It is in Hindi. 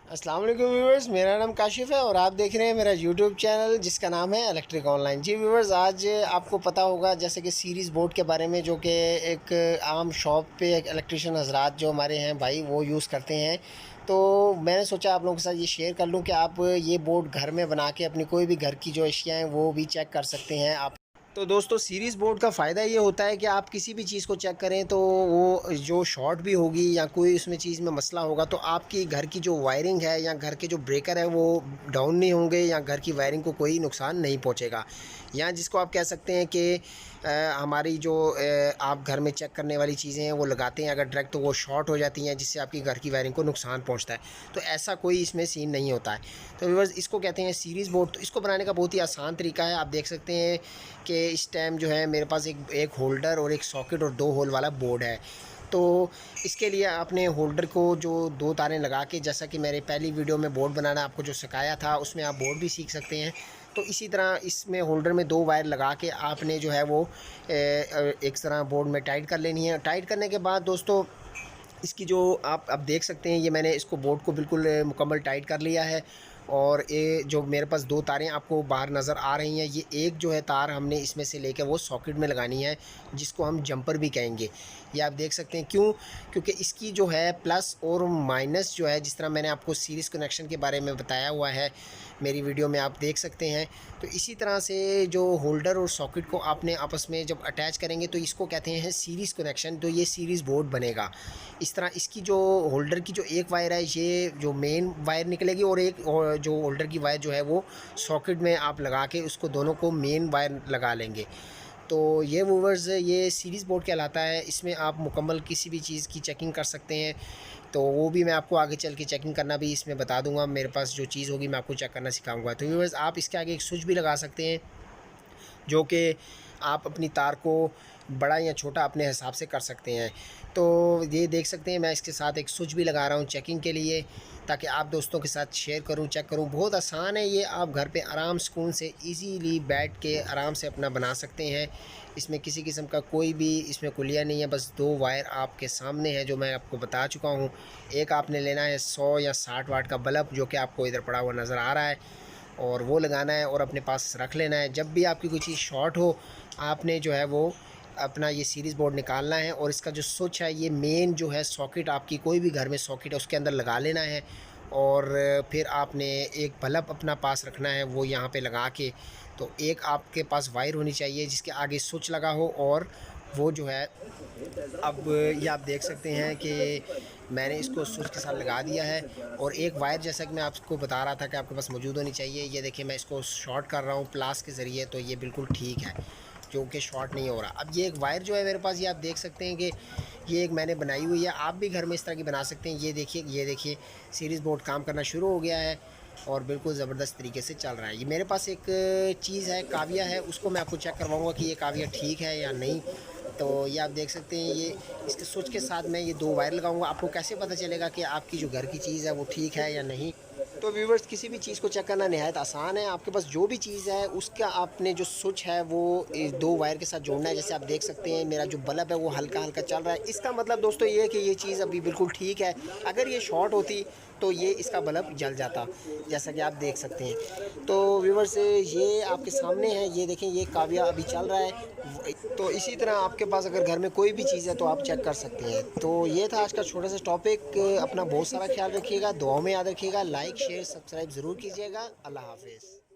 अस्सलाम वालेकुम व्यूवर्स, मेरा नाम काशिफ़ है और आप देख रहे हैं मेरा यूट्यूब चैनल जिसका नाम है इलेक्ट्रिक ऑनलाइन। जी व्यूवर्स, आज आपको पता होगा जैसे कि सीरीज़ बोर्ड के बारे में, जो कि एक आम शॉप पे एक इलेक्ट्रिशियन हजरात जो हमारे हैं भाई वो यूज़ करते हैं। तो मैंने सोचा आप लोगों के साथ ये शेयर कर लूँ कि आप ये बोर्ड घर में बना के अपनी कोई भी घर की जो अशिया हैं वो भी चेक कर सकते हैं आप। तो दोस्तों, सीरीज़ बोर्ड का फ़ायदा ये होता है कि आप किसी भी चीज़ को चेक करें तो वो जो शॉर्ट भी होगी या कोई उसमें चीज़ में मसला होगा तो आपकी घर की जो वायरिंग है या घर के जो ब्रेकर है वो डाउन नहीं होंगे या घर की वायरिंग को कोई नुकसान नहीं पहुंचेगा। या जिसको आप कह सकते हैं कि हमारी जो आप घर में चेक करने वाली चीज़ें हैं वो लगाते हैं अगर डायरेक्ट तो वो शॉर्ट हो जाती हैं जिससे आपकी घर की वायरिंग को नुकसान पहुंचता है। तो ऐसा कोई इसमें सीन नहीं होता है। तो व्यूअर्स, इसको कहते हैं सीरीज़ बोर्ड। तो इसको बनाने का बहुत ही आसान तरीका है। आप देख सकते हैं कि इस टाइम जो है मेरे पास एक होल्डर और एक सॉकेट और 2 होल वाला बोर्ड है। तो इसके लिए आपने होल्डर को जो 2 तारें लगा के, जैसा कि मेरे पहली वीडियो में बोर्ड बनाना आपको जो सिखाया था उसमें आप बोर्ड भी सीख सकते हैं। तो इसी तरह इसमें होल्डर में 2 वायर लगा के आपने जो है वो एक तरह बोर्ड में टाइट कर लेनी है। टाइट करने के बाद दोस्तों, इसकी जो आप अब देख सकते हैं, ये मैंने इसको बोर्ड को बिल्कुल मुकम्मल टाइट कर लिया है। और ये जो मेरे पास 2 तारें आपको बाहर नज़र आ रही हैं, ये एक जो है तार हमने इसमें से लेकर वो सॉकेट में लगानी है जिसको हम जंपर भी कहेंगे। ये आप देख सकते हैं क्यों, क्योंकि इसकी जो है प्लस और माइनस जो है, जिस तरह मैंने आपको सीरीज़ कनेक्शन के बारे में बताया हुआ है मेरी वीडियो में, आप देख सकते हैं। तो इसी तरह से जो होल्डर और सॉकेट को आपने आपस में जब अटैच करेंगे तो इसको कहते हैं सीरीज़ कनेक्शन। तो ये सीरीज़ बोर्ड बनेगा। इस तरह इसकी जो होल्डर की जो एक वायर है, ये जो मेन वायर निकलेगी और एक और जो होल्डर की वायर जो है वो सॉकेट में आप लगा के उसको दोनों को मेन वायर लगा लेंगे। तो ये व्यूअर्स, ये सीरीज़ बोर्ड कहलाता है। इसमें आप मुकम्मल किसी भी चीज़ की चेकिंग कर सकते हैं। तो वो भी मैं आपको आगे चल के चेकिंग करना भी इसमें बता दूंगा। मेरे पास जो चीज़ होगी मैं आपको चेक करना सिखाऊंगा। तो व्यूअर्स, आप इसके आगे एक स्विच भी लगा सकते हैं जो कि आप अपनी तार को बड़ा या छोटा अपने हिसाब से कर सकते हैं। तो ये देख सकते हैं मैं इसके साथ एक स्विच भी लगा रहा हूँ चेकिंग के लिए, ताकि आप दोस्तों के साथ शेयर करूँ, चेक करूँ। बहुत आसान है ये, आप घर पे आराम सुकून से इजीली बैठ के आराम से अपना बना सकते हैं। इसमें किसी किस्म का कोई भी इसमें कुलिया नहीं है, बस 2 वायर आपके सामने है जो मैं आपको बता चुका हूँ। एक आपने लेना है 100 या 60 वाट का बल्ब जो कि आपको इधर पड़ा हुआ नज़र आ रहा है, और वो लगाना है और अपने पास रख लेना है। जब भी आपकी कोई चीज़ शॉर्ट हो, आपने जो है वो अपना ये सीरीज़ बोर्ड निकालना है और इसका जो स्विच है, ये मेन जो है सॉकेट, आपकी कोई भी घर में सॉकेट है उसके अंदर लगा लेना है। और फिर आपने एक बल्ब अपना पास रखना है वो यहाँ पे लगा के। तो एक आपके पास वायर होनी चाहिए जिसके आगे स्विच लगा हो, और वो जो है, अब ये आप देख सकते हैं कि मैंने इसको स्विच के साथ लगा दिया है। और एक वायर, जैसा कि मैं आपको बता रहा था कि आपके पास मौजूद होनी चाहिए, ये देखिए मैं इसको शॉर्ट कर रहा हूँ प्लास के ज़रिए, तो ये बिल्कुल ठीक है, जो कि शॉर्ट नहीं हो रहा। अब ये एक वायर जो है मेरे पास, ये आप देख सकते हैं कि ये एक मैंने बनाई हुई है। आप भी घर में इस तरह की बना सकते हैं। ये देखिए सीरीज़ बोर्ड काम करना शुरू हो गया है और बिल्कुल ज़बरदस्त तरीके से चल रहा है। ये मेरे पास एक चीज़ है, काविया है, उसको मैं आपको चेक करवाऊँगा कि ये काविया ठीक है या नहीं। तो ये आप देख सकते हैं, ये इसके स्विच के साथ मैं ये 2 वायर लगाऊंगा। आपको कैसे पता चलेगा कि आपकी जो घर की चीज़ है वो ठीक है या नहीं? तो व्यूवर्स, किसी भी चीज़ को चेक करना नहायत आसान है। आपके पास जो भी चीज़ है उसका आपने जो स्विच है वो 2 वायर के साथ जोड़ना है। जैसे आप देख सकते हैं मेरा जो बल्ब है वो हल्का हल्का चल रहा है। इसका मतलब दोस्तों ये है कि ये चीज़ अभी बिल्कुल ठीक है। अगर ये शॉर्ट होती तो ये इसका बल्ब जल जाता, जैसा कि आप देख सकते हैं। तो व्यूवर्स, ये आपके सामने है, ये देखें ये काविया अभी चल रहा है। तो इसी तरह आपके पास अगर घर में कोई भी चीज़ है तो आप चेक कर सकते हैं। तो ये था आज का छोटा सा टॉपिक। अपना बहुत सारा ख्याल रखिएगा, दुआओं में याद रखिएगा। लाइक शेयर सब्सक्राइब ज़रूर कीजिएगा। अल्लाह हाफिज़।